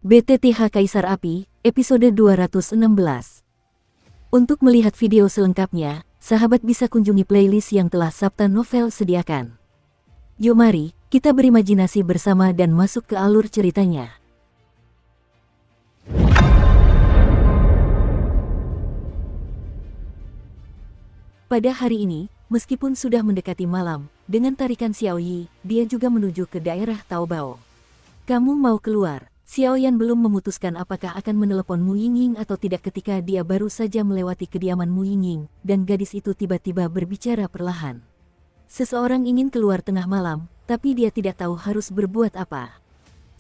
BTTH Kaisar Api, episode 216. Untuk melihat video selengkapnya, sahabat bisa kunjungi playlist yang telah Sabta Novel sediakan. Yuk mari, kita berimajinasi bersama dan masuk ke alur ceritanya. Pada hari ini, meskipun sudah mendekati malam, dengan tarikan Xiaoyi, dia juga menuju ke daerah Taobao. Kamu mau keluar? Xiaoyan belum memutuskan apakah akan menelepon Mu Yingying atau tidak ketika dia baru saja melewati kediaman Mu Yingying, dan gadis itu tiba-tiba berbicara perlahan. Seseorang ingin keluar tengah malam, tapi dia tidak tahu harus berbuat apa.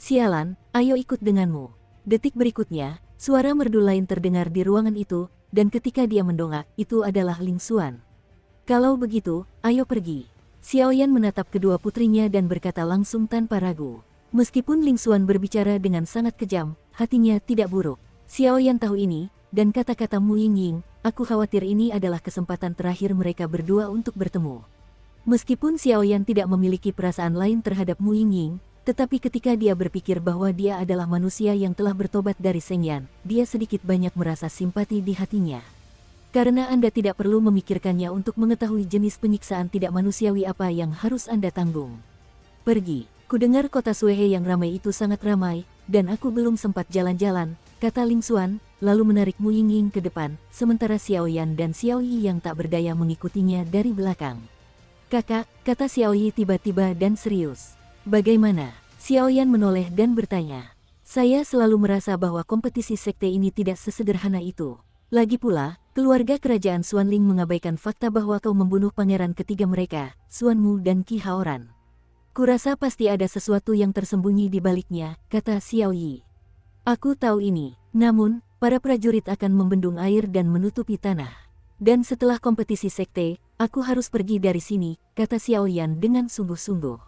Sialan, ayo ikut denganmu. Detik berikutnya, suara merdu lain terdengar di ruangan itu, dan ketika dia mendongak, itu adalah Ling Xuan. Kalau begitu, ayo pergi. Xiaoyan menatap kedua putrinya dan berkata langsung tanpa ragu. Meskipun Ling Xuan berbicara dengan sangat kejam, hatinya tidak buruk. Xiaoyan tahu ini, dan kata-kata Mu Yingying, aku khawatir ini adalah kesempatan terakhir mereka berdua untuk bertemu. Meskipun Xiaoyan tidak memiliki perasaan lain terhadap Mu Yingying, tetapi ketika dia berpikir bahwa dia adalah manusia yang telah bertobat dari Sheng Yan, dia sedikit banyak merasa simpati di hatinya. Karena Anda tidak perlu memikirkannya untuk mengetahui jenis penyiksaan tidak manusiawi apa yang harus Anda tanggung. Pergi. Kudengar kota Suehe yang ramai itu sangat ramai, dan aku belum sempat jalan-jalan, kata Ling Xuan, lalu menarik Mu Yingying ke depan, sementara Xiaoyan dan Xiaoyi yang tak berdaya mengikutinya dari belakang. Kakak, kata Xiaoyi tiba-tiba dan serius. Bagaimana? Xiaoyan menoleh dan bertanya. Saya selalu merasa bahwa kompetisi sekte ini tidak sesederhana itu. Lagi pula, keluarga kerajaan Xuanling mengabaikan fakta bahwa kau membunuh pangeran ketiga mereka, Xuanmu dan Qi Haoran. Kurasa pasti ada sesuatu yang tersembunyi di baliknya, kata Xiaoyi. Aku tahu ini, namun, para prajurit akan membendung air dan menutupi tanah. Dan setelah kompetisi sekte, aku harus pergi dari sini, kata Xiaoyan dengan sungguh-sungguh.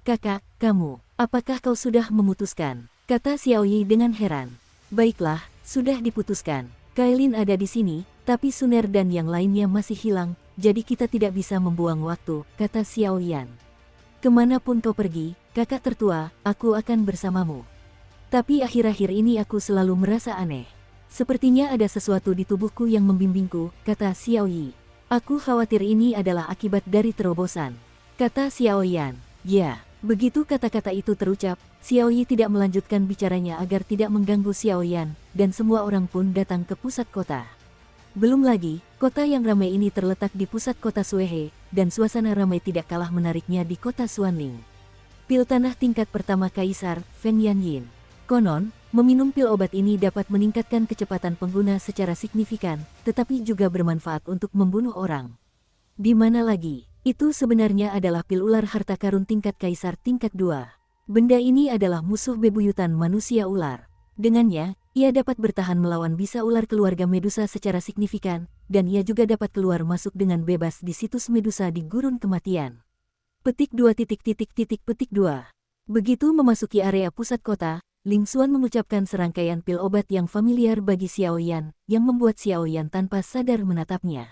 Kakak, kamu, apakah kau sudah memutuskan? Kata Xiaoyi dengan heran. Baiklah, sudah diputuskan. Kailin ada di sini, tapi Suner dan yang lainnya masih hilang, jadi kita tidak bisa membuang waktu, kata Xiaoyan. Kemanapun kau pergi, kakak tertua, aku akan bersamamu. Tapi akhir-akhir ini aku selalu merasa aneh. Sepertinya ada sesuatu di tubuhku yang membimbingku, kata Xiaoyi. Aku khawatir ini adalah akibat dari terobosan, kata Xiaoyan. Ya, begitu kata-kata itu terucap, Xiaoyi tidak melanjutkan bicaranya agar tidak mengganggu Xiaoyan, dan semua orang pun datang ke pusat kota. Belum lagi, kota yang ramai ini terletak di pusat kota Suehe, dan suasana ramai tidak kalah menariknya di kota Xuanling. Pil tanah tingkat pertama Kaisar, Feng Yanyin. Konon, meminum pil obat ini dapat meningkatkan kecepatan pengguna secara signifikan, tetapi juga bermanfaat untuk membunuh orang. Di mana lagi? Itu sebenarnya adalah pil ular harta karun tingkat Kaisar tingkat 2. Benda ini adalah musuh bebuyutan manusia ular. Dengannya, ia dapat bertahan melawan bisa ular keluarga Medusa secara signifikan, dan ia juga dapat keluar masuk dengan bebas di situs Medusa di Gurun Kematian. Petik 2. Begitu memasuki area pusat kota, Ling Xuan mengucapkan serangkaian pil obat yang familiar bagi Xiaoyan, yang membuat Xiaoyan tanpa sadar menatapnya.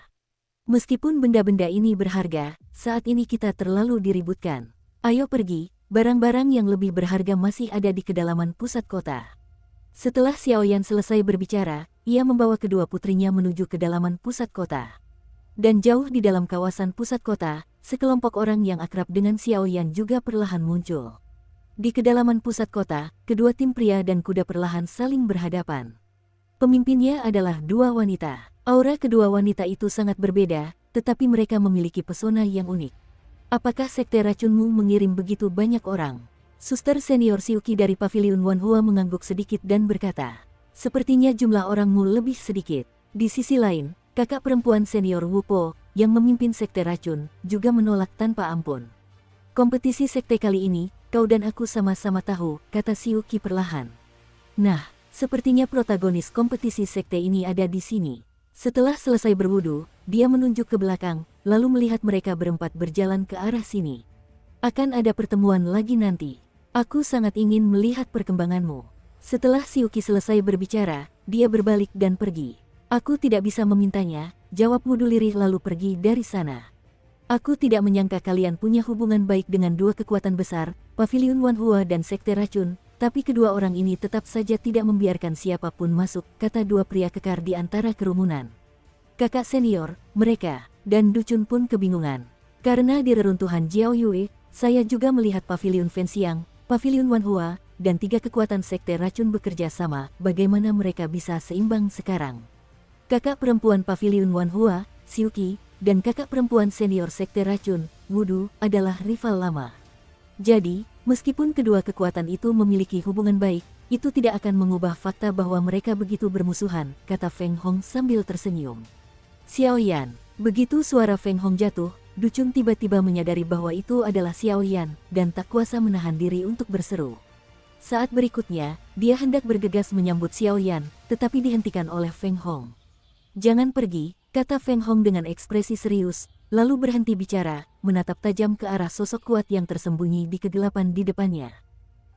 Meskipun benda-benda ini berharga, saat ini kita terlalu diributkan. Ayo pergi, barang-barang yang lebih berharga masih ada di kedalaman pusat kota. Setelah Xiaoyan selesai berbicara, ia membawa kedua putrinya menuju kedalaman pusat kota. Dan jauh di dalam kawasan pusat kota, sekelompok orang yang akrab dengan Xiaoyan juga perlahan muncul. Di kedalaman pusat kota, kedua tim pria dan kuda perlahan saling berhadapan. Pemimpinnya adalah dua wanita. Aura kedua wanita itu sangat berbeda, tetapi mereka memiliki pesona yang unik. Apakah sekte racunmu mengirim begitu banyak orang? Suster senior Xiuqi dari Paviliun Wanhua mengangguk sedikit dan berkata, sepertinya jumlah orangmu lebih sedikit. Di sisi lain, kakak perempuan senior Wu Po, yang memimpin sekte racun, juga menolak tanpa ampun. Kompetisi sekte kali ini, kau dan aku sama-sama tahu, kata Xiuqi perlahan. Nah, sepertinya protagonis kompetisi sekte ini ada di sini. Setelah selesai berwudu, dia menunjuk ke belakang, lalu melihat mereka berempat berjalan ke arah sini. Akan ada pertemuan lagi nanti. Aku sangat ingin melihat perkembanganmu. Setelah Xiuqi selesai berbicara, dia berbalik dan pergi. Aku tidak bisa memintanya, jawab Wudu lirih lalu pergi dari sana. Aku tidak menyangka kalian punya hubungan baik dengan dua kekuatan besar, Paviliun Wanhua dan Sekte Racun, Tapi kedua orang ini tetap saja tidak membiarkan siapapun masuk, kata dua pria kekar di antara kerumunan. Kakak senior, mereka, dan Ducun pun kebingungan. Karena di reruntuhan Jiao Yue, saya juga melihat paviliun Fenxiang, paviliun Wanhua, dan 3 kekuatan sekte racun bekerja sama, bagaimana mereka bisa seimbang sekarang. Kakak perempuan paviliun Wanhua, Xiuqi, dan kakak perempuan senior sekte racun, Wudu, adalah rival lama. Jadi, meskipun kedua kekuatan itu memiliki hubungan baik, itu tidak akan mengubah fakta bahwa mereka begitu bermusuhan, kata Feng Hong sambil tersenyum. Xiao Yan, begitu suara Feng Hong jatuh, Ducun tiba-tiba menyadari bahwa itu adalah Xiao Yan, dan tak kuasa menahan diri untuk berseru. Saat berikutnya, dia hendak bergegas menyambut Xiao Yan, tetapi dihentikan oleh Feng Hong. Jangan pergi, kata Feng Hong dengan ekspresi serius, lalu berhenti bicara, menatap tajam ke arah sosok kuat yang tersembunyi di kegelapan di depannya.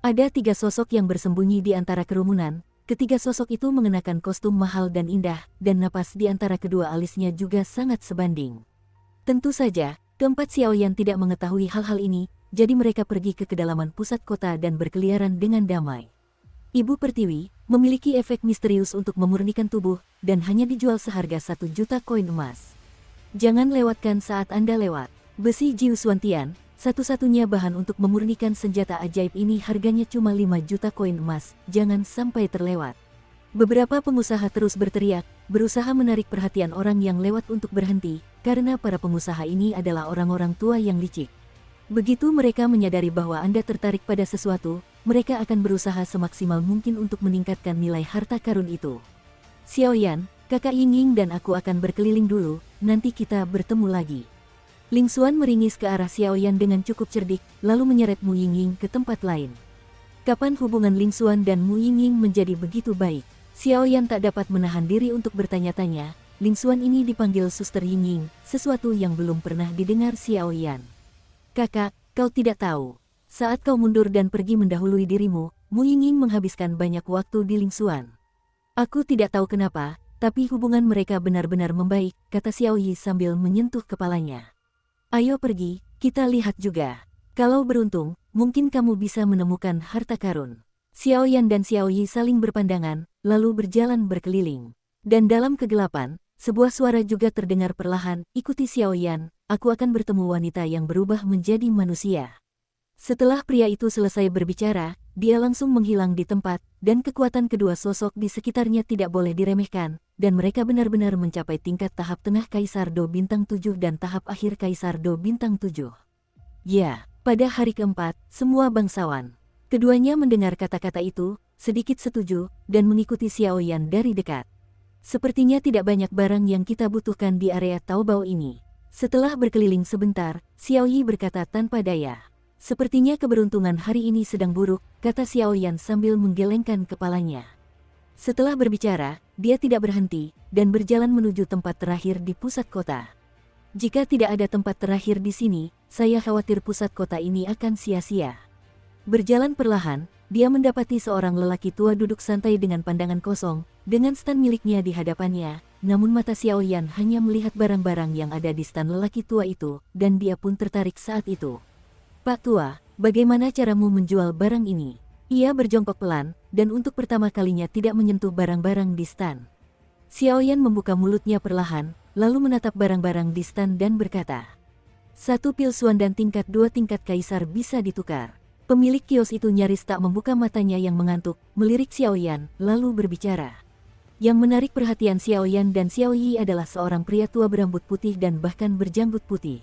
Ada 3 sosok yang bersembunyi di antara kerumunan, ketiga sosok itu mengenakan kostum mahal dan indah, dan napas di antara kedua alisnya juga sangat sebanding. Tentu saja, keempat Xiao Yan tidak mengetahui hal-hal ini, jadi mereka pergi ke kedalaman pusat kota dan berkeliaran dengan damai. Ibu Pertiwi memiliki efek misterius untuk memurnikan tubuh, dan hanya dijual seharga 1 juta koin emas. Jangan lewatkan saat Anda lewat. Besi Jiu Xuantian, satu-satunya bahan untuk memurnikan senjata ajaib ini harganya cuma 5 juta koin emas, jangan sampai terlewat. Beberapa pengusaha terus berteriak, berusaha menarik perhatian orang yang lewat untuk berhenti, karena para pengusaha ini adalah orang-orang tua yang licik. Begitu mereka menyadari bahwa Anda tertarik pada sesuatu, mereka akan berusaha semaksimal mungkin untuk meningkatkan nilai harta karun itu. Xiao Yan, kakak Yingying dan aku akan berkeliling dulu, nanti kita bertemu lagi. Ling Xuan meringis ke arah Xiao Yan dengan cukup cerdik, lalu menyeret Mu Yingying ke tempat lain. Kapan hubungan Ling Xuan dan Mu Yingying menjadi begitu baik? Xiao Yan tak dapat menahan diri untuk bertanya-tanya. Ling Xuan ini dipanggil Suster Yingying, sesuatu yang belum pernah didengar Xiao Yan. Kakak, kau tidak tahu. Saat kau mundur dan pergi mendahului dirimu, Mu Yingying menghabiskan banyak waktu di Ling Xuan. Aku tidak tahu kenapa, tapi hubungan mereka benar-benar membaik, kata Xiao Yi sambil menyentuh kepalanya. Ayo pergi, kita lihat juga. Kalau beruntung, mungkin kamu bisa menemukan harta karun. Xiao Yan dan Xiao Yi saling berpandangan, lalu berjalan berkeliling. Dan dalam kegelapan, sebuah suara juga terdengar perlahan, ikuti Xiao Yan, aku akan bertemu wanita yang berubah menjadi manusia. Setelah pria itu selesai berbicara, dia langsung menghilang di tempat, dan kekuatan kedua sosok di sekitarnya tidak boleh diremehkan, dan mereka benar-benar mencapai tingkat tahap tengah Kaisar Do Bintang 7 dan tahap akhir Kaisar Do Bintang 7. Ya, pada hari keempat, semua bangsawan. Keduanya mendengar kata-kata itu, sedikit setuju, dan mengikuti Xiao Yan dari dekat. Sepertinya tidak banyak barang yang kita butuhkan di area Taobao ini. Setelah berkeliling sebentar, Xiao Yi berkata tanpa daya. Sepertinya keberuntungan hari ini sedang buruk, kata Xiao Yan sambil menggelengkan kepalanya. Setelah berbicara, dia tidak berhenti, dan berjalan menuju tempat terakhir di pusat kota. Jika tidak ada tempat terakhir di sini, saya khawatir pusat kota ini akan sia-sia. Berjalan perlahan, dia mendapati seorang lelaki tua duduk santai dengan pandangan kosong, dengan stan miliknya di hadapannya, namun mata Xiao Yan hanya melihat barang-barang yang ada di stan lelaki tua itu, dan dia pun tertarik saat itu. Pak Tua, bagaimana caramu menjual barang ini? Ia berjongkok pelan, dan untuk pertama kalinya tidak menyentuh barang-barang di stan. Xiao Yan membuka mulutnya perlahan, lalu menatap barang-barang di stan dan berkata, 1 pil Xuan dan tingkat 2 tingkat Kaisar bisa ditukar. Pemilik kios itu nyaris tak membuka matanya yang mengantuk, melirik Xiao Yan, lalu berbicara. Yang menarik perhatian Xiao Yan dan Xiao Yi adalah seorang pria tua berambut putih dan bahkan berjanggut putih.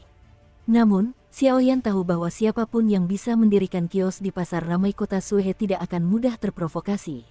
Namun, Xiao Yan tahu bahwa siapapun yang bisa mendirikan kios di pasar ramai kota Suhe tidak akan mudah terprovokasi.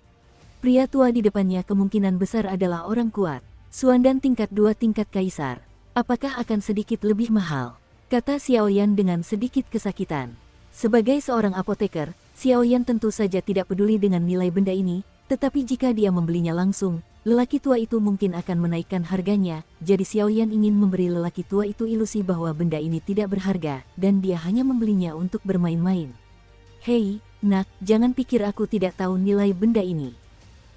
Pria tua di depannya kemungkinan besar adalah orang kuat. Xuan dan tingkat 2 tingkat Kaisar. Apakah akan sedikit lebih mahal? Kata Xiao Yan dengan sedikit kesakitan. Sebagai seorang apoteker, Xiao Yan tentu saja tidak peduli dengan nilai benda ini, tetapi jika dia membelinya langsung, lelaki tua itu mungkin akan menaikkan harganya, jadi Xiao Yan ingin memberi lelaki tua itu ilusi bahwa benda ini tidak berharga, dan dia hanya membelinya untuk bermain-main. Hei, nak, jangan pikir aku tidak tahu nilai benda ini.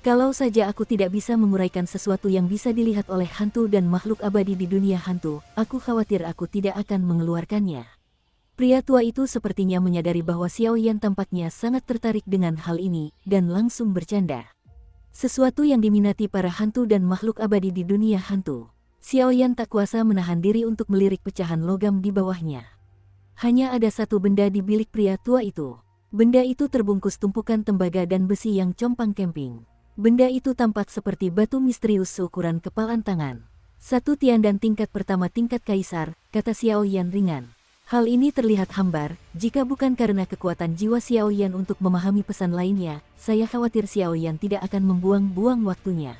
Kalau saja aku tidak bisa menguraikan sesuatu yang bisa dilihat oleh hantu dan makhluk abadi di dunia hantu, aku khawatir aku tidak akan mengeluarkannya. Pria tua itu sepertinya menyadari bahwa Xiao Yan tampaknya sangat tertarik dengan hal ini, dan langsung bercanda. Sesuatu yang diminati para hantu dan makhluk abadi di dunia hantu. Xiao Yan tak kuasa menahan diri untuk melirik pecahan logam di bawahnya. Hanya ada satu benda di bilik pria tua itu. Benda itu terbungkus tumpukan tembaga dan besi yang compang-camping. Benda itu tampak seperti batu misterius seukuran kepalan tangan. Satu tian dan tingkat pertama tingkat kaisar, kata Xiao Yan ringan. Hal ini terlihat hambar, jika bukan karena kekuatan jiwa Xiao Yan untuk memahami pesan lainnya, saya khawatir Xiao Yan tidak akan membuang-buang waktunya.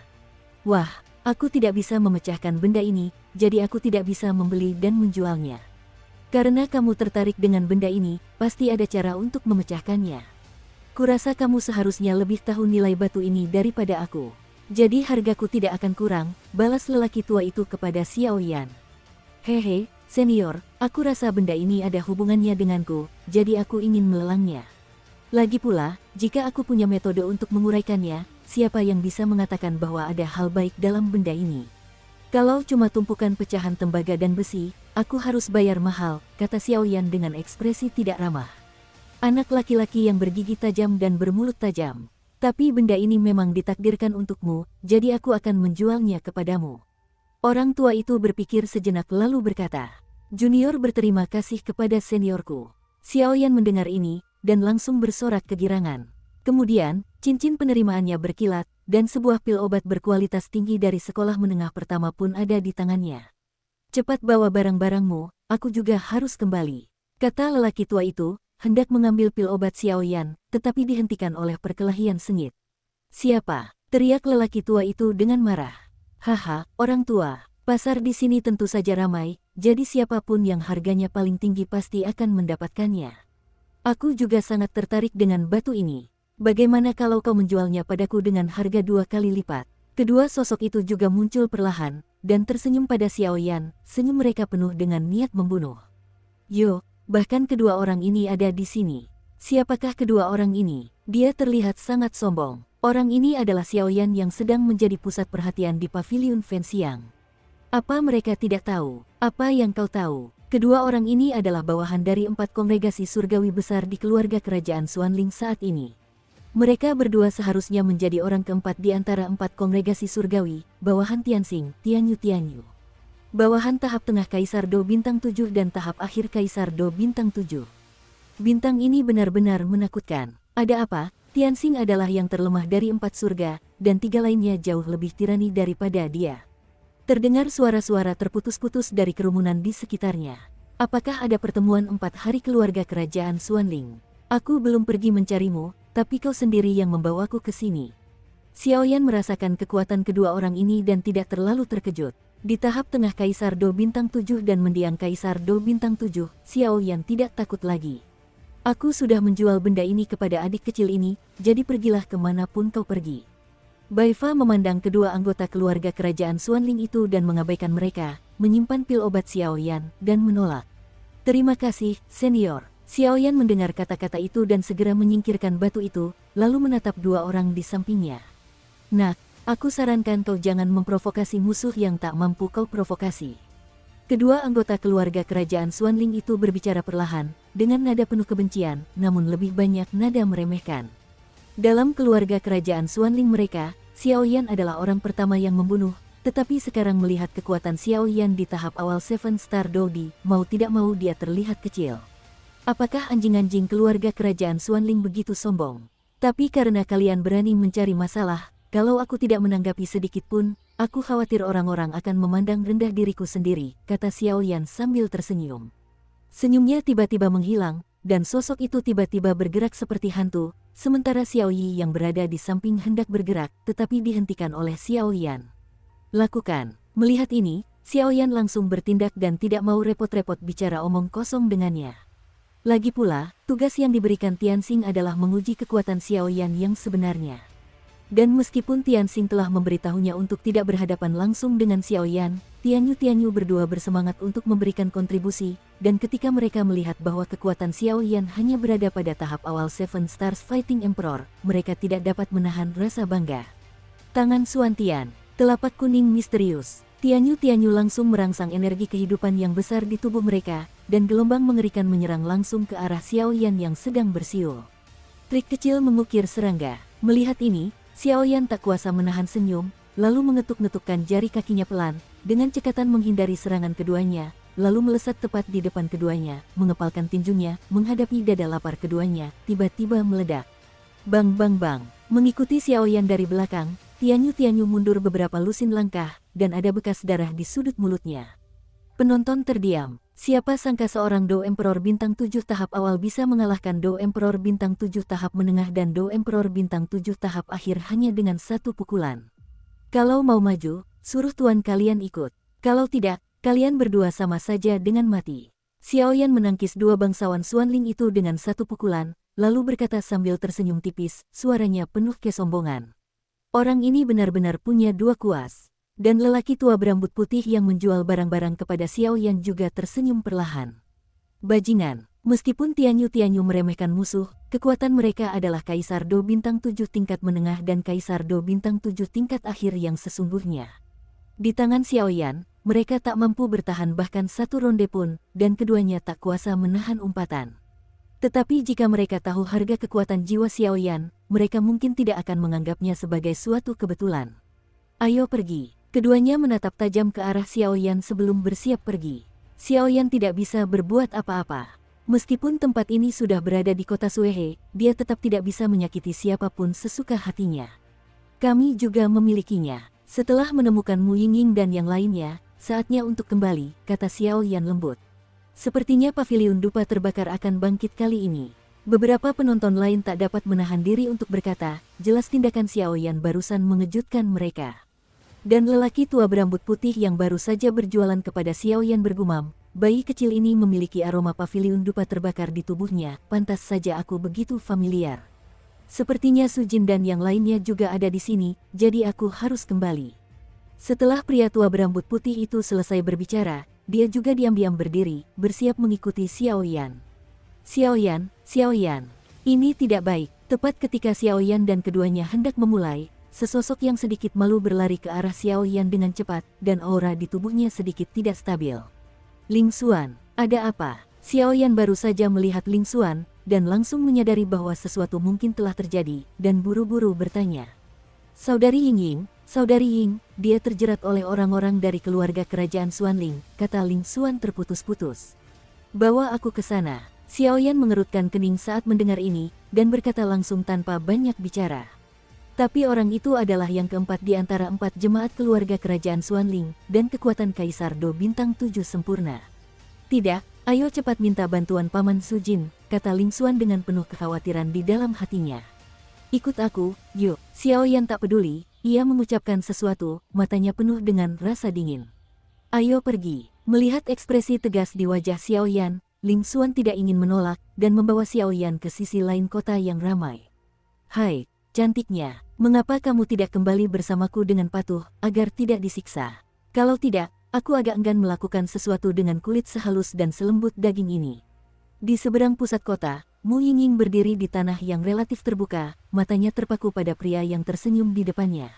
Wah, aku tidak bisa memecahkan benda ini, jadi aku tidak bisa membeli dan menjualnya. Karena kamu tertarik dengan benda ini, pasti ada cara untuk memecahkannya. Kurasa kamu seharusnya lebih tahu nilai batu ini daripada aku. Jadi hargaku tidak akan kurang, balas lelaki tua itu kepada Xiao Yan. Hehe, senior, aku rasa benda ini ada hubungannya denganku, jadi aku ingin melelangnya. Lagi pula, jika aku punya metode untuk menguraikannya, siapa yang bisa mengatakan bahwa ada hal baik dalam benda ini? Kalau cuma tumpukan pecahan tembaga dan besi, aku harus bayar mahal, kata Xiao Yan dengan ekspresi tidak ramah. Anak laki-laki yang bergigi tajam dan bermulut tajam. Tapi benda ini memang ditakdirkan untukmu, jadi aku akan menjualnya kepadamu. Orang tua itu berpikir sejenak lalu berkata, Junior berterima kasih kepada seniorku. Xiao Yan mendengar ini, dan langsung bersorak kegirangan. Kemudian, cincin penerimaannya berkilat, dan sebuah pil obat berkualitas tinggi dari sekolah menengah pertama pun ada di tangannya. Cepat bawa barang-barangmu, aku juga harus kembali. Kata lelaki tua itu, hendak mengambil pil obat Xiao Yan, tetapi dihentikan oleh perkelahian sengit. Siapa? Teriak lelaki tua itu dengan marah. Haha, orang tua, pasar di sini tentu saja ramai, jadi siapapun yang harganya paling tinggi pasti akan mendapatkannya. Aku juga sangat tertarik dengan batu ini. Bagaimana kalau kau menjualnya padaku dengan harga 2 kali lipat? Kedua sosok itu juga muncul perlahan, dan tersenyum pada Xiao Yan, senyum mereka penuh dengan niat membunuh. Yo, bahkan kedua orang ini ada di sini. Siapakah kedua orang ini? Dia terlihat sangat sombong. Orang ini adalah Xiao Yan yang sedang menjadi pusat perhatian di paviliun Fenxiang. Apa mereka tidak tahu? Apa yang kau tahu? Kedua orang ini adalah bawahan dari 4 kongregasi surgawi besar di keluarga kerajaan Xuanling saat ini. Mereka berdua seharusnya menjadi orang keempat di antara 4 kongregasi surgawi, bawahan Tianxing, Tianyu. Bawahan tahap tengah Kaisar Do Bintang 7 dan tahap akhir Kaisar Do Bintang 7. Bintang ini benar-benar menakutkan. Ada apa? Tianxing adalah yang terlemah dari 4 surga, dan 3 lainnya jauh lebih tirani daripada dia. Terdengar suara-suara terputus-putus dari kerumunan di sekitarnya. Apakah ada pertemuan 4 hari keluarga kerajaan Xuanling? Aku belum pergi mencarimu, tapi kau sendiri yang membawaku ke sini. Xiao Yan merasakan kekuatan kedua orang ini dan tidak terlalu terkejut. Di tahap tengah Kaisar Do Bintang 7 dan mendiang Kaisar Do Bintang 7, Xiao Yan tidak takut lagi. Aku sudah menjual benda ini kepada adik kecil ini, jadi pergilah kemanapun kau pergi. Bai Fa memandang kedua anggota keluarga kerajaan Xuanling itu dan mengabaikan mereka, menyimpan pil obat Xiao Yan, dan menolak. Terima kasih, senior. Xiao Yan mendengar kata-kata itu dan segera menyingkirkan batu itu, lalu menatap dua orang di sampingnya. Nak, aku sarankan kau jangan memprovokasi musuh yang tak mampu kau provokasi. Kedua anggota keluarga kerajaan Xuanling itu berbicara perlahan, dengan nada penuh kebencian, namun lebih banyak nada meremehkan. Dalam keluarga kerajaan Xuanling mereka, Xiao Yan adalah orang pertama yang membunuh, tetapi sekarang melihat kekuatan Xiao Yan di tahap awal Seven Star Dodi, mau tidak mau dia terlihat kecil. Apakah anjing-anjing keluarga kerajaan Xuanling begitu sombong? Tapi karena kalian berani mencari masalah, kalau aku tidak menanggapi sedikit pun, aku khawatir orang-orang akan memandang rendah diriku sendiri, kata Xiao Yan sambil tersenyum. Senyumnya tiba-tiba menghilang, dan sosok itu tiba-tiba bergerak seperti hantu, sementara Xiao Yi yang berada di samping hendak bergerak, tetapi dihentikan oleh Xiao Yan. Lakukan. Melihat ini, Xiao Yan langsung bertindak dan tidak mau repot-repot bicara omong kosong dengannya. Lagi pula, tugas yang diberikan Tianxing adalah menguji kekuatan Xiao Yan yang sebenarnya. Dan meskipun Tianxing telah memberitahunya untuk tidak berhadapan langsung dengan Xiao Yan, Tianyu berdua bersemangat untuk memberikan kontribusi, dan ketika mereka melihat bahwa kekuatan Xiao Yan hanya berada pada tahap awal Seven Stars Fighting Emperor, mereka tidak dapat menahan rasa bangga. Tangan Xuan Tian, telapak kuning misterius. Tianyu langsung merangsang energi kehidupan yang besar di tubuh mereka, dan gelombang mengerikan menyerang langsung ke arah Xiaoyan yang sedang bersiul. Trik kecil mengukir serangga. Melihat ini, Xiaoyan tak kuasa menahan senyum, lalu mengetuk-ngetukkan jari kakinya pelan, dengan cekatan menghindari serangan keduanya, lalu melesat tepat di depan keduanya, mengepalkan tinjunya, menghadapi dada lapar keduanya, tiba-tiba meledak. Bang bang bang, mengikuti Xiaoyan dari belakang, Tianyu mundur beberapa lusin langkah, dan ada bekas darah di sudut mulutnya. Penonton terdiam. Siapa sangka seorang Do Emperor bintang 7 tahap awal bisa mengalahkan Do Emperor bintang 7 tahap menengah dan Do Emperor bintang 7 tahap akhir hanya dengan satu pukulan. Kalau mau maju, suruh tuan kalian ikut. Kalau tidak, kalian berdua sama saja dengan mati. Xiaoyan menangkis dua bangsawan Xuanling itu dengan satu pukulan, lalu berkata sambil tersenyum tipis, suaranya penuh kesombongan. Orang ini benar-benar punya dua kuas. Dan lelaki tua berambut putih yang menjual barang-barang kepada Xiaoyan juga tersenyum perlahan. Bajingan, meskipun Tianyu meremehkan musuh, kekuatan mereka adalah Kaisar Do bintang 7 tingkat menengah dan Kaisar Do bintang 7 tingkat akhir yang sesungguhnya. Di tangan Xiaoyan, mereka tak mampu bertahan bahkan satu ronde pun, dan keduanya tak kuasa menahan umpatan. Tetapi jika mereka tahu harga kekuatan jiwa Xiaoyan, mereka mungkin tidak akan menganggapnya sebagai suatu kebetulan. Ayo pergi. Keduanya menatap tajam ke arah Xiaoyan sebelum bersiap pergi. Xiaoyan tidak bisa berbuat apa-apa. Meskipun tempat ini sudah berada di kota Suehe, dia tetap tidak bisa menyakiti siapapun sesuka hatinya. Kami juga memilikinya. Setelah menemukan Mu Yingying dan yang lainnya, saatnya untuk kembali, kata Xiaoyan lembut. Sepertinya paviliun dupa terbakar akan bangkit kali ini. Beberapa penonton lain tak dapat menahan diri untuk berkata, jelas tindakan Xiaoyan barusan mengejutkan mereka. Dan lelaki tua berambut putih yang baru saja berjualan kepada Xiaoyan bergumam, bayi kecil ini memiliki aroma paviliun dupa terbakar di tubuhnya, pantas saja aku begitu familiar. Sepertinya Sujin dan yang lainnya juga ada di sini, jadi aku harus kembali. Setelah pria tua berambut putih itu selesai berbicara, dia juga diam-diam berdiri, bersiap mengikuti Xiaoyan. Xiaoyan, ini tidak baik. Tepat ketika Xiaoyan dan keduanya hendak memulai, sesosok yang sedikit malu berlari ke arah Xiaoyan dengan cepat, dan aura di tubuhnya sedikit tidak stabil. Ling Xuan, ada apa? Xiaoyan baru saja melihat Ling Xuan, dan langsung menyadari bahwa sesuatu mungkin telah terjadi, dan buru-buru bertanya. Saudari Yingying, Saudari Ying, dia terjerat oleh orang-orang dari keluarga kerajaan Xuanling, kata Ling Xuan terputus-putus. Bawa aku ke sana. Xiaoyan mengerutkan kening saat mendengar ini, dan berkata langsung tanpa banyak bicara. Tapi orang itu adalah yang keempat di antara 4 jemaat keluarga kerajaan Xuanling, dan kekuatan Kaisar Do bintang 7 sempurna. Tidak, ayo cepat minta bantuan Paman Sujin, kata Ling Xuan dengan penuh kekhawatiran di dalam hatinya. Ikut aku, yuk. Xiaoyan tak peduli, ia mengucapkan sesuatu, matanya penuh dengan rasa dingin. Ayo pergi. Melihat ekspresi tegas di wajah Xiaoyan, Ling Xuan tidak ingin menolak, dan membawa Xiaoyan ke sisi lain kota yang ramai. Hai, cantiknya, mengapa kamu tidak kembali bersamaku dengan patuh, agar tidak disiksa? Kalau tidak, aku agak enggan melakukan sesuatu dengan kulit sehalus dan selembut daging ini. Di seberang pusat kota, Mu Yingying berdiri di tanah yang relatif terbuka, matanya terpaku pada pria yang tersenyum di depannya.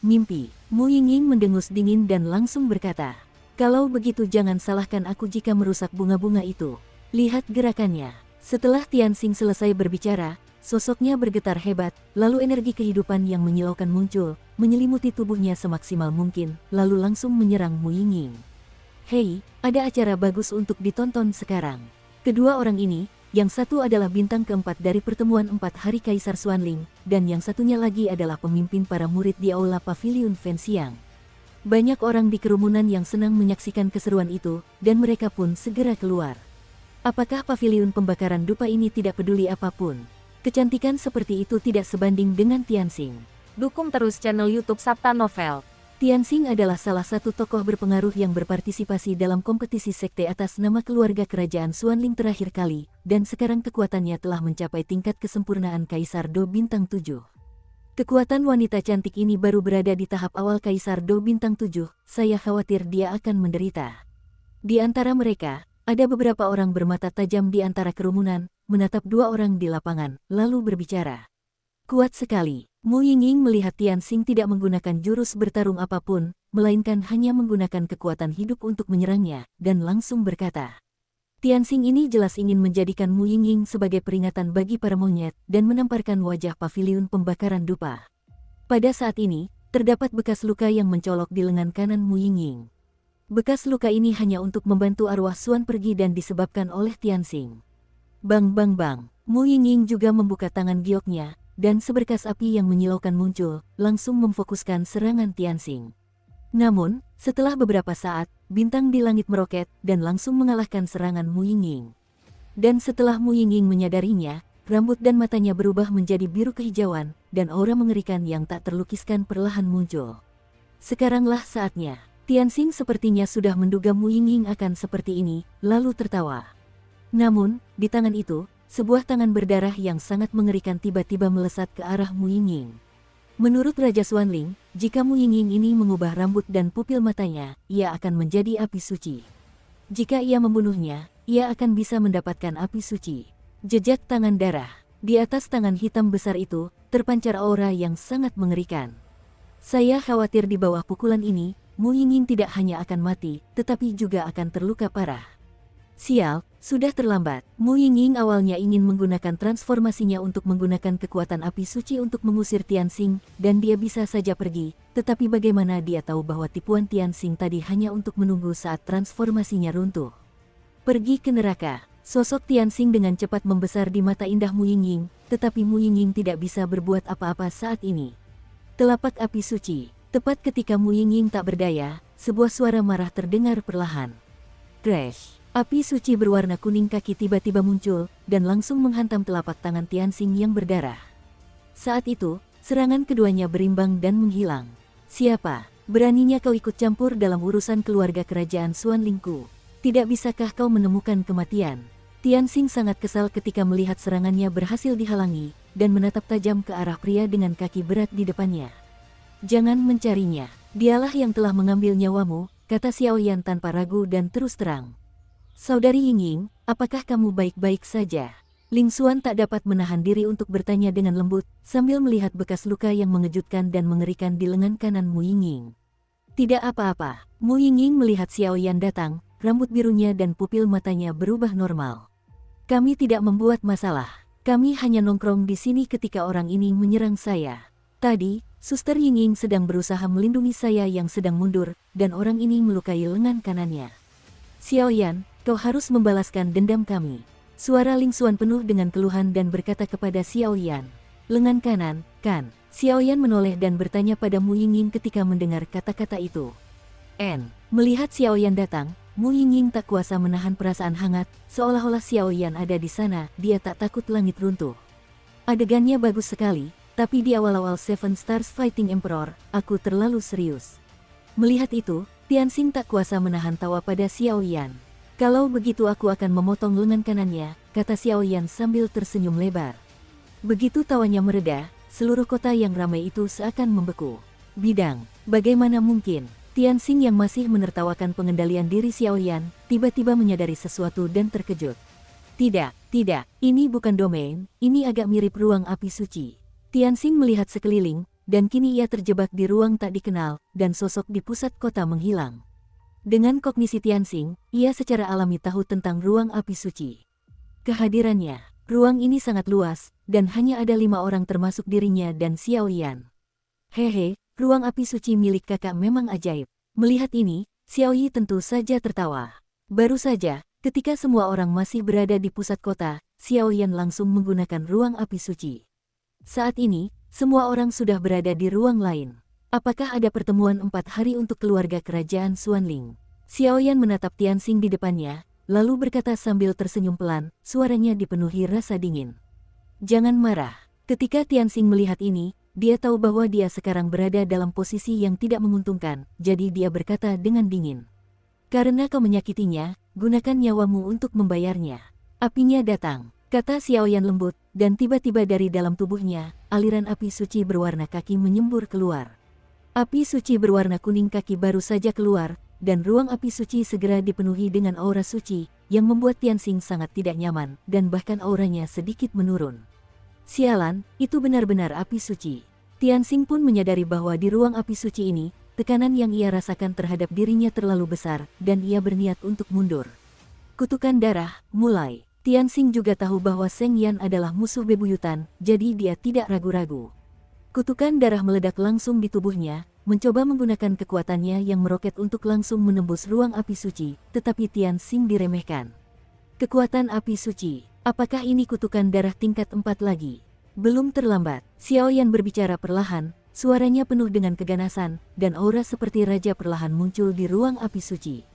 Mimpi. Mu Yingying mendengus dingin dan langsung berkata, kalau begitu jangan salahkan aku jika merusak bunga-bunga itu. Lihat gerakannya. Setelah Tianxing selesai berbicara, sosoknya bergetar hebat, lalu energi kehidupan yang menyilaukan muncul, menyelimuti tubuhnya semaksimal mungkin, lalu langsung menyerang Mu Yingying. Hei, ada acara bagus untuk ditonton sekarang. Kedua orang ini, yang satu adalah bintang keempat dari pertemuan 4 hari Kaisar Xuanling, dan yang satunya lagi adalah pemimpin para murid di Aula Paviliun Fenxiang. Banyak orang di kerumunan yang senang menyaksikan keseruan itu, dan mereka pun segera keluar. Apakah paviliun pembakaran dupa ini tidak peduli apapun? Kecantikan seperti itu tidak sebanding dengan Tianxing. Dukung terus channel YouTube Sabta Novel. Tianxing adalah salah satu tokoh berpengaruh yang berpartisipasi dalam kompetisi sekte atas nama keluarga kerajaan Xuanling terakhir kali, dan sekarang kekuatannya telah mencapai tingkat kesempurnaan Kaisar Do bintang 7. Kekuatan wanita cantik ini baru berada di tahap awal Kaisar Do bintang 7, saya khawatir dia akan menderita. Di antara mereka, ada beberapa orang bermata tajam di antara kerumunan, menatap dua orang di lapangan, lalu berbicara. Kuat sekali. Mu Yingying melihat Tianxing tidak menggunakan jurus bertarung apapun, melainkan hanya menggunakan kekuatan hidup untuk menyerangnya, dan langsung berkata, Tianxing ini jelas ingin menjadikan Mu Yingying sebagai peringatan bagi para monyet dan menamparkan wajah paviliun pembakaran dupa. Pada saat ini, terdapat bekas luka yang mencolok di lengan kanan Mu Yingying. Bekas luka ini hanya untuk membantu arwah Xuan pergi dan disebabkan oleh Tianxing. Bang bang bang, Mu Yingying juga membuka tangan gioknya, dan seberkas api yang menyilaukan muncul, langsung memfokuskan serangan Tianxing. Namun, setelah beberapa saat, bintang di langit meroket dan langsung mengalahkan serangan Mu Yingying. Dan setelah Mu Yingying menyadarinya, rambut dan matanya berubah menjadi biru kehijauan, dan aura mengerikan yang tak terlukiskan perlahan muncul. Sekaranglah saatnya. Tianxing sepertinya sudah menduga Mu Yingying akan seperti ini, lalu tertawa. Namun, di tangan itu, sebuah tangan berdarah yang sangat mengerikan tiba-tiba melesat ke arah Mu Yingying. Menurut Raja Xuanling, jika Mu Yingying ini mengubah rambut dan pupil matanya, ia akan menjadi api suci. Jika ia membunuhnya, ia akan bisa mendapatkan api suci. Jejak tangan darah. Di atas tangan hitam besar itu, terpancar aura yang sangat mengerikan. Saya khawatir di bawah pukulan ini, Mu Yingying tidak hanya akan mati, tetapi juga akan terluka parah. Sial, sudah terlambat. Mu Yingying awalnya ingin menggunakan transformasinya untuk menggunakan kekuatan api suci untuk mengusir Tianxing, dan dia bisa saja pergi, tetapi bagaimana dia tahu bahwa tipuan Tianxing tadi hanya untuk menunggu saat transformasinya runtuh. Pergi ke neraka. Sosok Tianxing dengan cepat membesar di mata indah Mu Yingying, tetapi Mu Yingying tidak bisa berbuat apa-apa saat ini. Telapak api suci. Tepat ketika Mu Yingying tak berdaya, sebuah suara marah terdengar perlahan. Crash! Api suci berwarna kuning kaki tiba-tiba muncul, dan langsung menghantam telapak tangan Tianxing yang berdarah. Saat itu, serangan keduanya berimbang dan menghilang. Siapa? Beraninya kau ikut campur dalam urusan keluarga kerajaan Xuanlingku? Tidak bisakah kau menemukan kematian? Tianxing sangat kesal ketika melihat serangannya berhasil dihalangi, dan menatap tajam ke arah pria dengan kaki berat di depannya. Jangan mencarinya, dialah yang telah mengambil nyawamu, kata Xiao Yan tanpa ragu dan terus terang. Saudari Yingying, apakah kamu baik-baik saja? Ling Xuan tak dapat menahan diri untuk bertanya dengan lembut, sambil melihat bekas luka yang mengejutkan dan mengerikan di lengan kanan Mu Yingying. Tidak apa-apa, Mu Yingying melihat Xiao Yan datang, rambut birunya dan pupil matanya berubah normal. Kami tidak membuat masalah, kami hanya nongkrong di sini ketika orang ini menyerang saya. Tadi, Suster Yingying sedang berusaha melindungi saya yang sedang mundur, dan orang ini melukai lengan kanannya. Xiao Yan, kau harus membalaskan dendam kami. Suara Ling Xuan penuh dengan keluhan dan berkata kepada Xiao Yan. Lengan kanan, kan? Xiao Yan menoleh dan bertanya pada Mu Yingying ketika mendengar kata-kata itu. Melihat Xiao Yan datang, Mu Yingying tak kuasa menahan perasaan hangat, seolah-olah Xiao Yan ada di sana, dia tak takut langit runtuh. Adegannya bagus sekali, tapi di awal-awal Seven Stars Fighting Emperor, aku terlalu serius. Melihat itu, Tianxing tak kuasa menahan tawa pada Xiao Yan. Kalau begitu aku akan memotong lengan kanannya, kata Xiao Yan sambil tersenyum lebar. Begitu tawanya mereda, seluruh kota yang ramai itu seakan membeku. Bidang, bagaimana mungkin? Tianxing yang masih menertawakan pengendalian diri Xiao Yan, tiba-tiba menyadari sesuatu dan terkejut. Tidak, ini bukan domain, ini agak mirip ruang api suci. Tianxing melihat sekeliling, dan kini ia terjebak di ruang tak dikenal, dan sosok di pusat kota menghilang. Dengan kognisi Tianxing, ia secara alami tahu tentang ruang api suci. Kehadirannya, ruang ini sangat luas, dan hanya ada 5 orang termasuk dirinya dan Xiao Yan. Hehe, ruang api suci milik kakak memang ajaib. Melihat ini, Xiao Yi tentu saja tertawa. Baru saja, ketika semua orang masih berada di pusat kota, Xiao Yan langsung menggunakan ruang api suci. Saat ini, semua orang sudah berada di ruang lain. Apakah ada pertemuan 4 hari untuk keluarga kerajaan Xuanling? Xiao Yan menatap Tianxing di depannya, lalu berkata sambil tersenyum pelan, suaranya dipenuhi rasa dingin. Jangan marah. Ketika Tianxing melihat ini, dia tahu bahwa dia sekarang berada dalam posisi yang tidak menguntungkan, jadi dia berkata dengan dingin. Karena kau menyakitinya, gunakan nyawamu untuk membayarnya. Apinya datang, kata Xiao Yan lembut, dan tiba-tiba dari dalam tubuhnya, aliran api suci berwarna kaki menyembur keluar. Api suci berwarna kuning kaki baru saja keluar, dan ruang api suci segera dipenuhi dengan aura suci, yang membuat Tianxing sangat tidak nyaman, dan bahkan auranya sedikit menurun. Sialan, itu benar-benar api suci. Tianxing pun menyadari bahwa di ruang api suci ini, tekanan yang ia rasakan terhadap dirinya terlalu besar, dan ia berniat untuk mundur. Kutukan darah, mulai. Tianxing juga tahu bahwa Seng Yan adalah musuh bebuyutan, jadi dia tidak ragu-ragu. Kutukan darah meledak langsung di tubuhnya, mencoba menggunakan kekuatannya yang meroket untuk langsung menembus ruang api suci, tetapi Tianxing diremehkan. Kekuatan api suci, apakah ini kutukan darah tingkat 4 lagi? Belum terlambat, Xiao Yan berbicara perlahan, suaranya penuh dengan keganasan, dan aura seperti raja perlahan muncul di ruang api suci.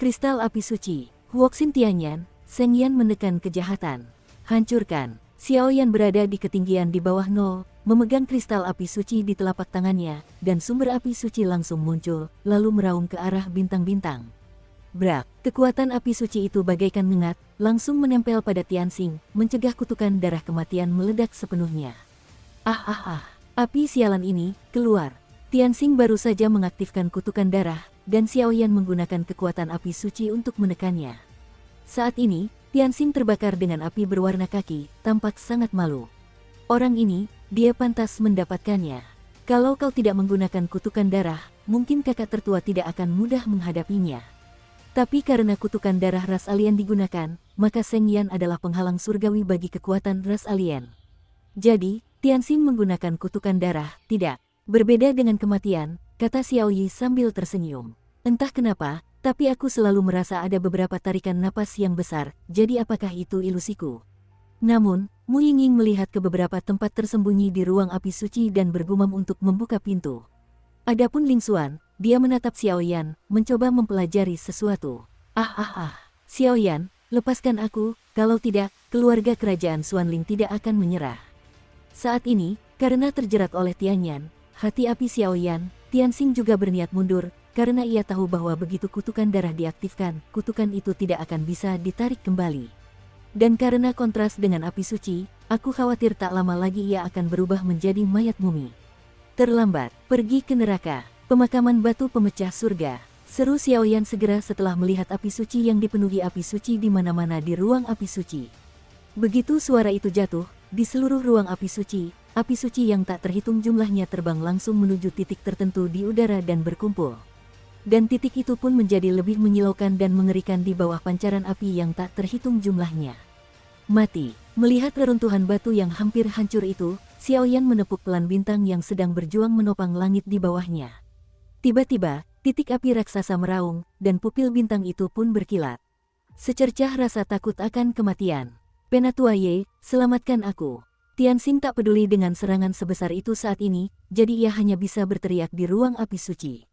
Kristal api suci, Huoxin Tianyan, Seng Yan menekan kejahatan. Hancurkan. Xiao Yan berada di ketinggian di bawah nol, memegang kristal api suci di telapak tangannya, dan sumber api suci langsung muncul, lalu meraung ke arah bintang-bintang. Brak, kekuatan api suci itu bagaikan mengat, langsung menempel pada Tianxing, mencegah kutukan darah kematian meledak sepenuhnya. Api sialan ini, keluar. Tianxing baru saja mengaktifkan kutukan darah, dan Xiao Yan menggunakan kekuatan api suci untuk menekannya. Saat ini, Tianxing terbakar dengan api berwarna kaki, tampak sangat malu. Orang ini, dia pantas mendapatkannya. Kalau kau tidak menggunakan kutukan darah, mungkin kakak tertua tidak akan mudah menghadapinya. Tapi karena kutukan darah ras alien digunakan, maka Seng Yan adalah penghalang surgawi bagi kekuatan ras alien. Jadi, Tianxing menggunakan kutukan darah, tidak. Berbeda dengan kematian, kata Xiao Yi sambil tersenyum. Entah kenapa, tapi aku selalu merasa ada beberapa tarikan napas yang besar, jadi apakah itu ilusiku? Namun, Mu Yingying melihat ke beberapa tempat tersembunyi di ruang api suci dan bergumam untuk membuka pintu. Adapun Ling Xuan, dia menatap Xiao Yan, mencoba mempelajari sesuatu. Xiao Yan, lepaskan aku, kalau tidak, keluarga kerajaan Xuanling tidak akan menyerah. Saat ini, karena terjerat oleh Tianyan, hati api Xiao Yan, Tianxing juga berniat mundur, karena ia tahu bahwa begitu kutukan darah diaktifkan, kutukan itu tidak akan bisa ditarik kembali. Dan karena kontras dengan api suci, aku khawatir tak lama lagi ia akan berubah menjadi mayat mumi. Terlambat, pergi ke neraka, pemakaman batu pemecah surga, seru Xiao Yan segera setelah melihat api suci yang dipenuhi api suci di mana-mana di ruang api suci. Begitu suara itu jatuh, di seluruh ruang api suci yang tak terhitung jumlahnya terbang langsung menuju titik tertentu di udara dan berkumpul. Dan titik itu pun menjadi lebih menyilaukan dan mengerikan di bawah pancaran api yang tak terhitung jumlahnya. Mati, melihat reruntuhan batu yang hampir hancur itu, Xiao Yan menepuk pelan bintang yang sedang berjuang menopang langit di bawahnya. Tiba-tiba, titik api raksasa meraung, dan pupil bintang itu pun berkilat. Secercah rasa takut akan kematian. Penatua Ye, selamatkan aku. Tianxing tak peduli dengan serangan sebesar itu saat ini, jadi ia hanya bisa berteriak di ruang api suci.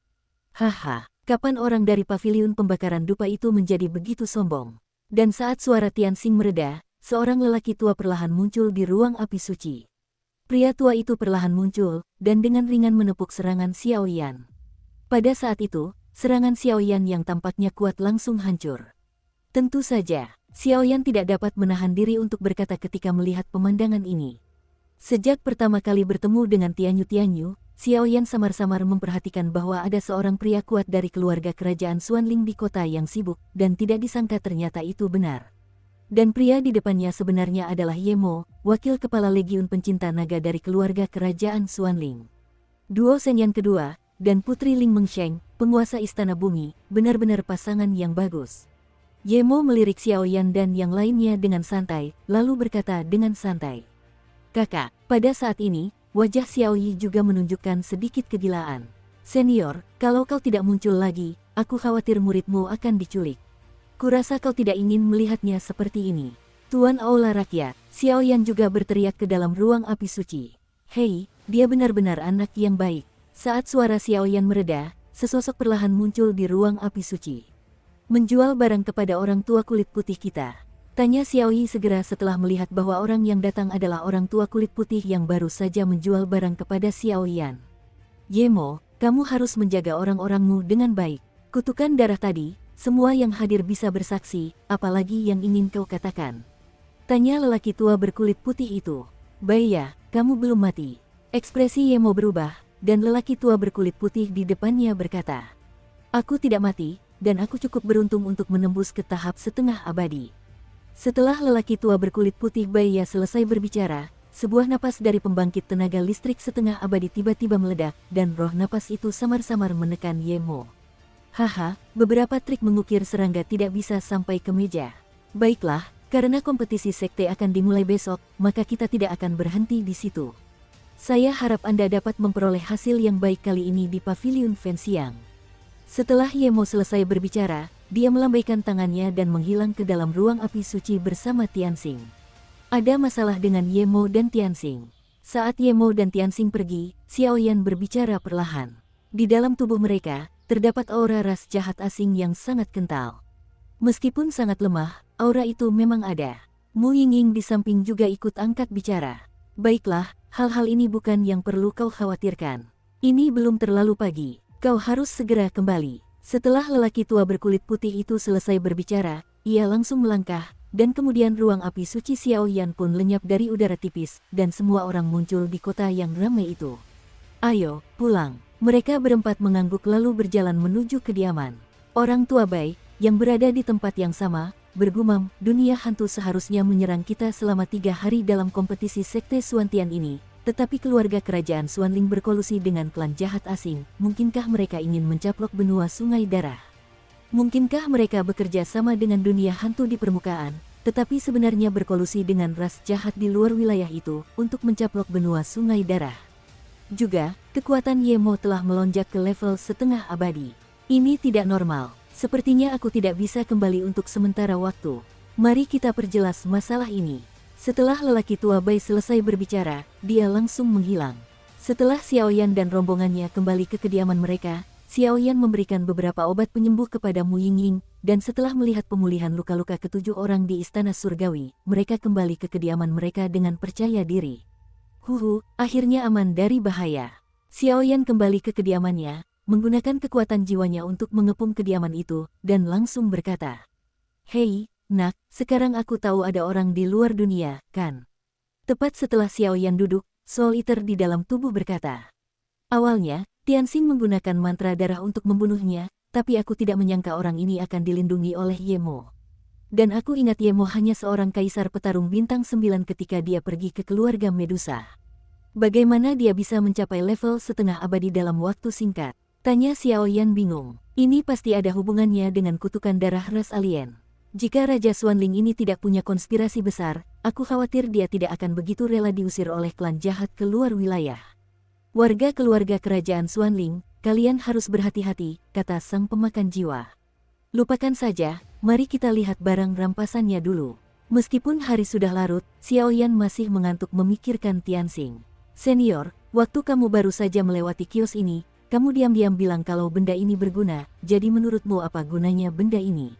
Kapan orang dari paviliun pembakaran dupa itu menjadi begitu sombong? Dan saat suara Tianxing mereda, seorang lelaki tua perlahan muncul di ruang api suci. Pria tua itu perlahan muncul, dan dengan ringan menepuk serangan Xiao Yan. Pada saat itu, serangan Xiao Yan yang tampaknya kuat langsung hancur. Tentu saja, Xiao Yan tidak dapat menahan diri untuk berkata ketika melihat pemandangan ini. Sejak pertama kali bertemu dengan Tianyu, Xiao Yan samar-samar memperhatikan bahwa ada seorang pria kuat dari keluarga kerajaan Xuanling di kota yang sibuk, dan tidak disangka ternyata itu benar. Dan pria di depannya sebenarnya adalah Ye Mo, wakil kepala legiun pencinta naga dari keluarga kerajaan Xuanling. Duo Seng Yan kedua, dan putri Ling Mengsheng, penguasa istana bumi, benar-benar pasangan yang bagus. Ye Mo melirik Xiao Yan dan yang lainnya dengan santai, lalu berkata dengan santai. Kakak, pada saat ini, wajah Xiao Yi juga menunjukkan sedikit kegilaan. Senior, kalau kau tidak muncul lagi, aku khawatir muridmu akan diculik. Kurasa kau tidak ingin melihatnya seperti ini. Tuan Aula Rakyat, Xiao Yan juga berteriak ke dalam ruang api suci. Hei, dia benar-benar anak yang baik. Saat suara Xiao Yan mereda, sesosok perlahan muncul di ruang api suci. Menjual barang kepada orang tua kulit putih kita. Tanya Xiao Yi segera setelah melihat bahwa orang yang datang adalah orang tua kulit putih yang baru saja menjual barang kepada Xiao Yan. Ye Mo, kamu harus menjaga orang-orangmu dengan baik. Kutukan darah tadi, semua yang hadir bisa bersaksi, apalagi yang ingin kau katakan. Tanya lelaki tua berkulit putih itu. Baya, kamu belum mati. Ekspresi Ye Mo berubah, dan lelaki tua berkulit putih di depannya berkata. Aku tidak mati, dan aku cukup beruntung untuk menembus ke tahap setengah abadi. Setelah lelaki tua berkulit putih Baya selesai berbicara, sebuah napas dari pembangkit tenaga listrik setengah abadi tiba-tiba meledak, dan roh napas itu samar-samar menekan Yemo. Haha, beberapa trik mengukir serangga tidak bisa sampai ke meja. Baiklah, karena kompetisi sekte akan dimulai besok, maka kita tidak akan berhenti di situ. Saya harap Anda dapat memperoleh hasil yang baik kali ini di Paviliun Fenxiang. Setelah Yemo selesai berbicara, dia melambaikan tangannya dan menghilang ke dalam ruang api suci bersama Tianxing. Ada masalah dengan Yemo dan Tianxing. Saat Yemo dan Tianxing pergi, Xiaoyan berbicara perlahan. Di dalam tubuh mereka, terdapat aura ras jahat asing yang sangat kental. Meskipun sangat lemah, aura itu memang ada. Mu Yingying di samping juga ikut angkat bicara. Baiklah, hal-hal ini bukan yang perlu kau khawatirkan. Ini belum terlalu pagi, kau harus segera kembali. Setelah lelaki tua berkulit putih itu selesai berbicara, ia langsung melangkah, dan kemudian ruang api suci Xiaoyan pun lenyap dari udara tipis, dan semua orang muncul di kota yang ramai itu. Ayo, pulang. Mereka berempat mengangguk lalu berjalan menuju kediaman. Orang tua Bai, yang berada di tempat yang sama, bergumam, dunia hantu seharusnya menyerang kita selama 3 hari dalam kompetisi sekte Xuantian ini, tetapi keluarga kerajaan Xuanling berkolusi dengan klan jahat asing. Mungkinkah mereka ingin mencaplok benua Sungai Darah? Mungkinkah mereka bekerja sama dengan dunia hantu di permukaan, tetapi sebenarnya berkolusi dengan ras jahat di luar wilayah itu, untuk mencaplok benua Sungai Darah? Juga, kekuatan Yemo telah melonjak ke level setengah abadi. Ini tidak normal. Sepertinya aku tidak bisa kembali untuk sementara waktu. Mari kita perjelas masalah ini. Setelah lelaki tua Bai selesai berbicara, dia langsung menghilang. Setelah Xiaoyan dan rombongannya kembali ke kediaman mereka, Xiaoyan memberikan beberapa obat penyembuh kepada Mu Yingying, dan setelah melihat pemulihan luka-luka ke-7 orang di Istana Surgawi, mereka kembali ke kediaman mereka dengan percaya diri. Akhirnya aman dari bahaya. Xiaoyan kembali ke kediamannya, menggunakan kekuatan jiwanya untuk mengepung kediaman itu, dan langsung berkata, "Hei, nak, sekarang aku tahu ada orang di luar dunia, kan?" Tepat setelah Xiaoyan duduk, Soul Eater di dalam tubuh berkata, "Awalnya, Tianxing menggunakan mantra darah untuk membunuhnya, tapi aku tidak menyangka orang ini akan dilindungi oleh Yemo. Dan aku ingat Yemo hanya seorang kaisar petarung bintang 9 ketika dia pergi ke keluarga Medusa. Bagaimana dia bisa mencapai level setengah abadi dalam waktu singkat?" Tanya Xiaoyan bingung. Ini pasti ada hubungannya dengan kutukan darah ras alien. Jika Raja Xuanling ini tidak punya konspirasi besar, aku khawatir dia tidak akan begitu rela diusir oleh klan jahat keluar wilayah. "Warga keluarga kerajaan Xuanling, kalian harus berhati-hati," kata sang pemakan jiwa. "Lupakan saja, mari kita lihat barang rampasannya dulu." Meskipun hari sudah larut, Xiaoyan masih mengantuk memikirkan Tianxing. "Senior, waktu kamu baru saja melewati kios ini, kamu diam-diam bilang kalau benda ini berguna, jadi menurutmu apa gunanya benda ini?"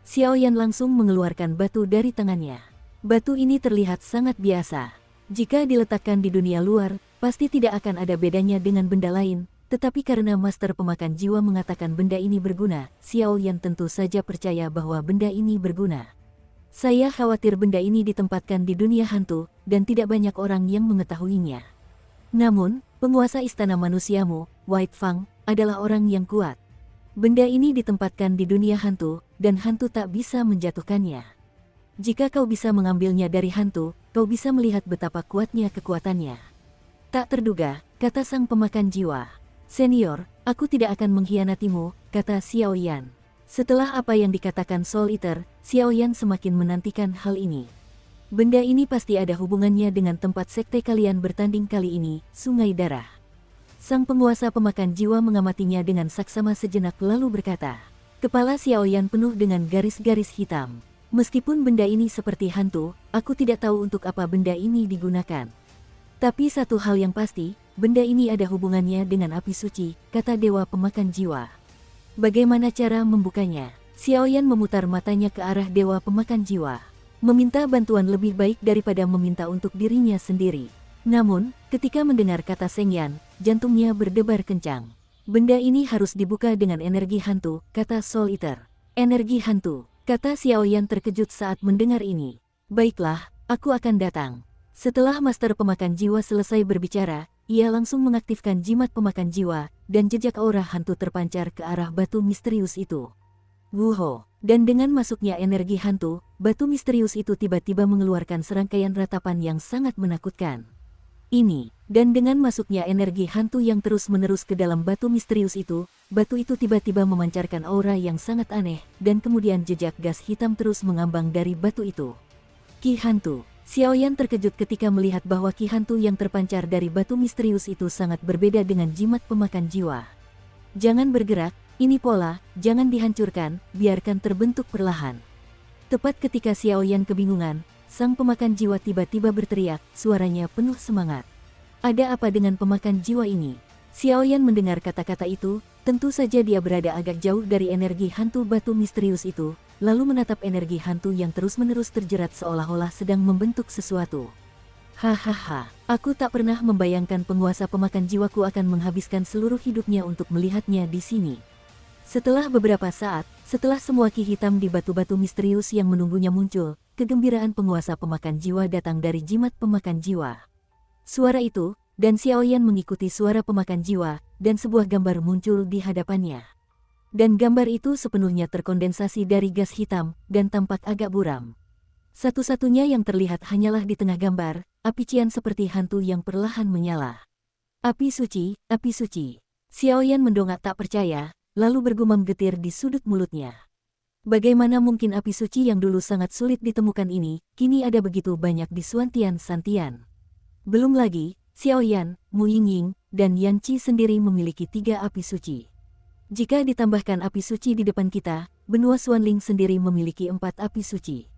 Xiaoyan langsung mengeluarkan batu dari tangannya. Batu ini terlihat sangat biasa. Jika diletakkan di dunia luar, pasti tidak akan ada bedanya dengan benda lain. Tetapi karena Master Pemakan Jiwa mengatakan benda ini berguna, Xiaoyan tentu saja percaya bahwa benda ini berguna. "Saya khawatir benda ini ditempatkan di dunia hantu, dan tidak banyak orang yang mengetahuinya. Namun, penguasa istana manusiamu, White Fang, adalah orang yang kuat. Benda ini ditempatkan di dunia hantu, dan hantu tak bisa menjatuhkannya. Jika kau bisa mengambilnya dari hantu, kau bisa melihat betapa kuatnya kekuatannya." "Tak terduga," kata sang pemakan jiwa. "Senior, aku tidak akan mengkhianatimu," kata Xiaoyan. Setelah apa yang dikatakan Soul Eater, Xiaoyan semakin menantikan hal ini. Benda ini pasti ada hubungannya dengan tempat sekte kalian bertanding kali ini, Sungai Darah. Sang penguasa pemakan jiwa mengamatinya dengan saksama sejenak lalu berkata. Kepala Xiaoyan penuh dengan garis-garis hitam. "Meskipun benda ini seperti hantu, aku tidak tahu untuk apa benda ini digunakan. Tapi satu hal yang pasti, benda ini ada hubungannya dengan api suci," kata Dewa Pemakan Jiwa. "Bagaimana cara membukanya?" Xiaoyan memutar matanya ke arah Dewa Pemakan Jiwa. Meminta bantuan lebih baik daripada meminta untuk dirinya sendiri. Namun, ketika mendengar kata Seng Yan, jantungnya berdebar kencang. "Benda ini harus dibuka dengan energi hantu," kata Soul Eater. "Energi hantu," kata Xiaoyan terkejut saat mendengar ini. "Baiklah, aku akan datang." Setelah Master Pemakan Jiwa selesai berbicara, ia langsung mengaktifkan jimat pemakan jiwa, dan jejak aura hantu terpancar ke arah batu misterius itu. "Wuho!" Dan dengan masuknya energi hantu, batu misterius itu tiba-tiba mengeluarkan serangkaian ratapan yang sangat menakutkan. Dan dengan masuknya energi hantu yang terus-menerus ke dalam batu misterius itu, batu itu tiba-tiba memancarkan aura yang sangat aneh, dan kemudian jejak gas hitam terus mengambang dari batu itu. Ki hantu. Xiaoyan terkejut ketika melihat bahwa ki hantu yang terpancar dari batu misterius itu sangat berbeda dengan jimat pemakan jiwa. Jangan bergerak, ini pola, jangan dihancurkan, biarkan terbentuk perlahan. Tepat ketika Xiaoyan kebingungan, sang pemakan jiwa tiba-tiba berteriak, suaranya penuh semangat. Ada apa dengan pemakan jiwa ini? Xiaoyan mendengar kata-kata itu, tentu saja dia berada agak jauh dari energi hantu batu misterius itu, lalu menatap energi hantu yang terus-menerus terjerat seolah-olah sedang membentuk sesuatu. Hahaha, aku tak pernah membayangkan penguasa pemakan jiwaku akan menghabiskan seluruh hidupnya untuk melihatnya di sini. Setelah beberapa saat, setelah semua ki hitam di batu-batu misterius yang menunggunya muncul, kegembiraan penguasa pemakan jiwa datang dari jimat pemakan jiwa. Suara itu, dan Xiaoyan mengikuti suara pemakan jiwa, dan sebuah gambar muncul di hadapannya. Dan gambar itu sepenuhnya terkondensasi dari gas hitam, dan tampak agak buram. Satu-satunya yang terlihat hanyalah di tengah gambar, api cian seperti hantu yang perlahan menyala. Api suci, api suci. Xiaoyan mendongak tak percaya, lalu bergumam getir di sudut mulutnya. Bagaimana mungkin api suci yang dulu sangat sulit ditemukan ini, kini ada begitu banyak di Suantian Santian. Belum lagi, Xiaoyan, Mu Yingying, dan Yan Qi sendiri memiliki 3 api suci. Jika ditambahkan api suci di depan kita, benua Xuanling sendiri memiliki 4 api suci.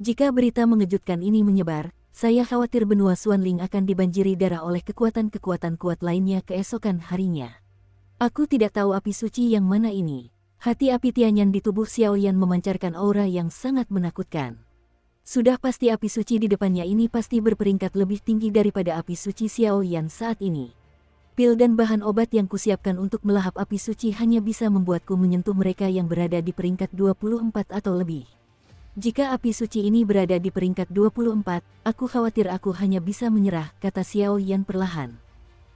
Jika berita mengejutkan ini menyebar, saya khawatir benua Xuanling akan dibanjiri darah oleh kekuatan-kekuatan kuat lainnya keesokan harinya. Aku tidak tahu api suci yang mana ini. Hati api Tianyan di tubuh Xiaoyan memancarkan aura yang sangat menakutkan. Sudah pasti api suci di depannya ini pasti berperingkat lebih tinggi daripada api suci Xiaoyan saat ini. Pil dan bahan obat yang kusiapkan untuk melahap api suci hanya bisa membuatku menyentuh mereka yang berada di peringkat 24 atau lebih. Jika api suci ini berada di peringkat 24, aku khawatir aku hanya bisa menyerah, kata Xiaoyan perlahan.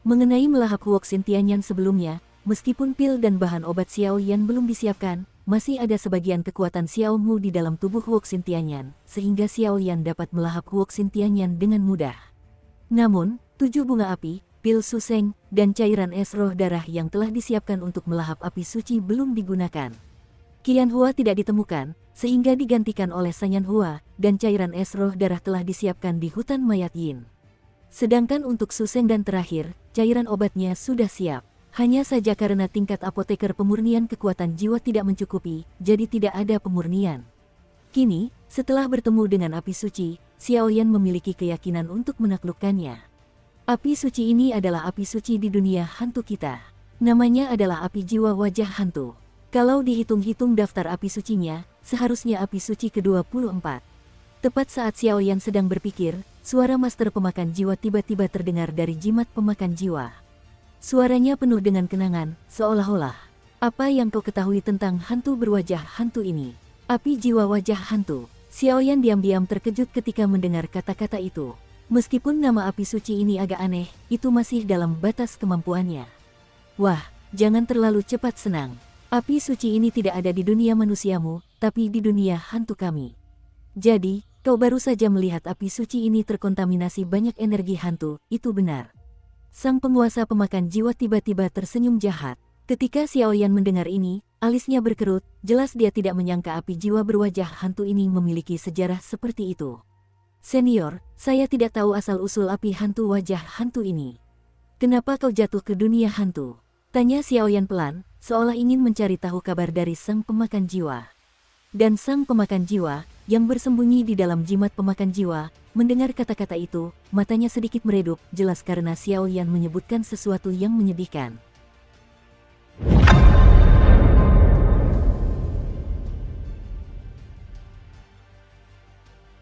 Mengenai melahap Huoxin Tianyan sebelumnya, meskipun pil dan bahan obat Xiaoyan belum disiapkan, masih ada sebagian kekuatan Xiao Mu di dalam tubuh Huoxin Tianyan, sehingga Xiaoyan dapat melahap Huoxin Tianyan dengan mudah. Namun, 7 bunga api, pil suseng, dan cairan es roh darah yang telah disiapkan untuk melahap api suci belum digunakan. Qian Hua tidak ditemukan, sehingga digantikan oleh Sanyan Hua, dan cairan es roh darah telah disiapkan di hutan mayat Yin. Sedangkan untuk suseng dan terakhir, cairan obatnya sudah siap. Hanya saja karena tingkat apoteker pemurnian kekuatan jiwa tidak mencukupi, jadi tidak ada pemurnian. Kini, setelah bertemu dengan api suci, Xiaoyan memiliki keyakinan untuk menaklukkannya. Api suci ini adalah api suci di dunia hantu kita. Namanya adalah api jiwa wajah hantu. Kalau dihitung-hitung daftar api sucinya, seharusnya api suci ke-24. Tepat saat Xiaoyan sedang berpikir, suara master pemakan jiwa tiba-tiba terdengar dari jimat pemakan jiwa. Suaranya penuh dengan kenangan, seolah-olah, apa yang kau ketahui tentang hantu berwajah hantu ini? Api jiwa wajah hantu. Xiaoyan diam-diam terkejut ketika mendengar kata-kata itu. Meskipun nama api suci ini agak aneh, itu masih dalam batas kemampuannya. Wah, jangan terlalu cepat senang. Api suci ini tidak ada di dunia manusiamu, tapi di dunia hantu kami. Jadi, kau baru saja melihat api suci ini terkontaminasi banyak energi hantu, itu benar. Sang penguasa pemakan jiwa tiba-tiba tersenyum jahat. Ketika Xiaoyan mendengar ini, alisnya berkerut, jelas dia tidak menyangka api jiwa berwajah hantu ini memiliki sejarah seperti itu. Senior, saya tidak tahu asal-usul api hantu wajah hantu ini. Kenapa kau jatuh ke dunia hantu? Tanya Xiaoyan pelan, seolah ingin mencari tahu kabar dari sang pemakan jiwa. Dan sang pemakan jiwa, yang bersembunyi di dalam jimat pemakan jiwa, mendengar kata-kata itu, matanya sedikit meredup, jelas karena Xiaoyan menyebutkan sesuatu yang menyedihkan.